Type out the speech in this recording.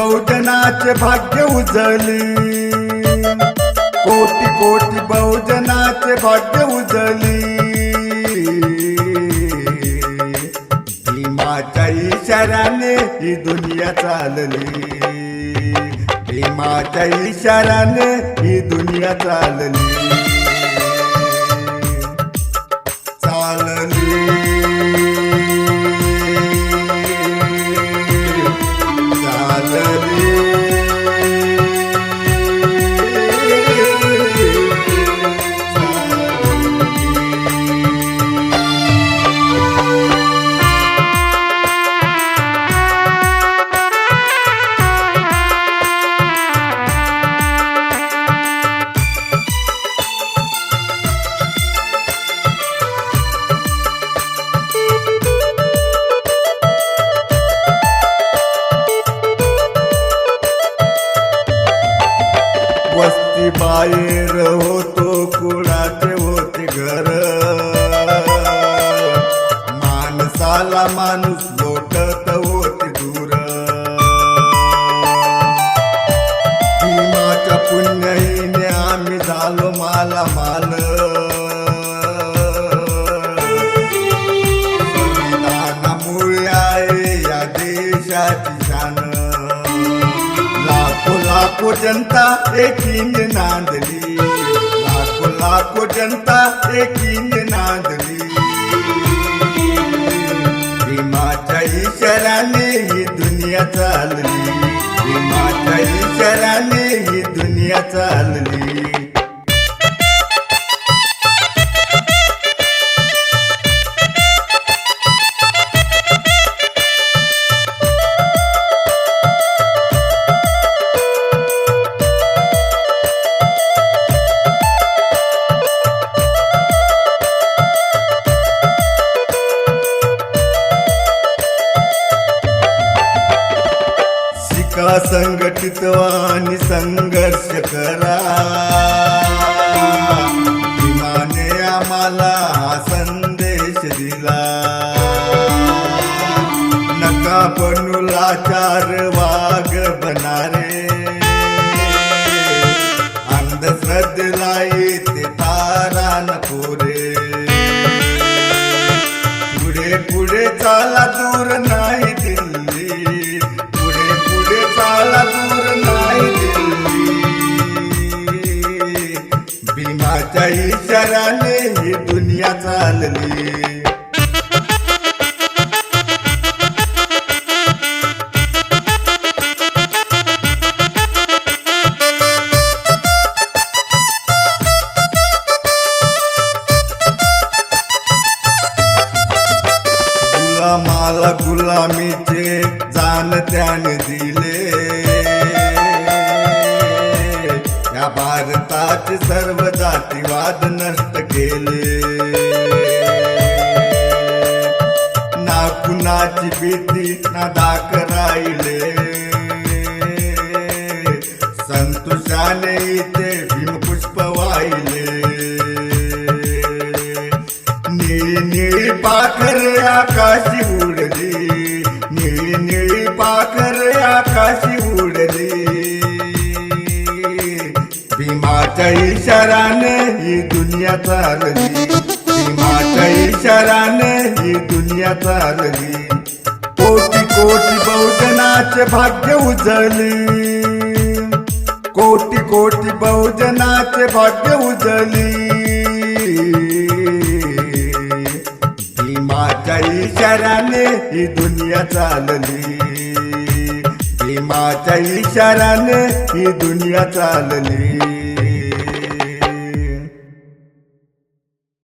बहुजनाचे भाग्य उजळली, कोटी कोटी बहुजनाचे भाग्य उजळली। भीमाच्या इशाऱ्याने ही दुनिया चालली, भीमाच्या इशाऱ्याने ही दुनिया चालली, चालली, चालली। वस्ती बाहेर होतो कुणाचे होते घर, माणसाला माणूस लोटत होते दूर। भीमाच्या पुण्याईने आम्ही झालो मालामाल, संविधानामुळे आहे या देशाची शान। लाखो लाखो जनता एकीने नांदली, लाखो लाखो जनता एकीने नांदली। भीमाच्या इशाऱ्याने ही दुनिया चालली, भीमाच्या इशाऱ्याने ही दुनिया चालली। संघटित आणि संघर्ष करा, भीमाने आम्हाला हा संदेश दिला। नका बनू लाचार वाघ बनारे, अंधश्रद्धेला येते तारा नको रे। पुढे पुढे चाला दूर नाही दिल्ली, चाला दूर नाही दिल्ली। भीमाच्या इशाऱ्याने ही दुनिया चालली, गुलामाला गुलामीचे जाण त्याने दिले। या भारताचे सर्व जातीवाद नष्ट केले, ना कुणाची भीती ना धाक राहिले। संतोषाने इथे भीमपुष्प वाहिले, निळी निळी पाखरे आकाशी उडली, निळी निळी पाखरे आकाशी उडली। भीमाच्या इशाऱ्याने ही दुनिया चालली, भीमाच्या इशाऱ्याने ही दुनिया चालली। कोटी कोटी बहुजनाचे भाग्य उजळली, कोटी कोटी बहुजनाचे भाग्य उजळली। भीमाच्या इशाऱ्याने ही दुनिया चालली, भीमाच्या इशाऱ्याने ही दुनिया चालली।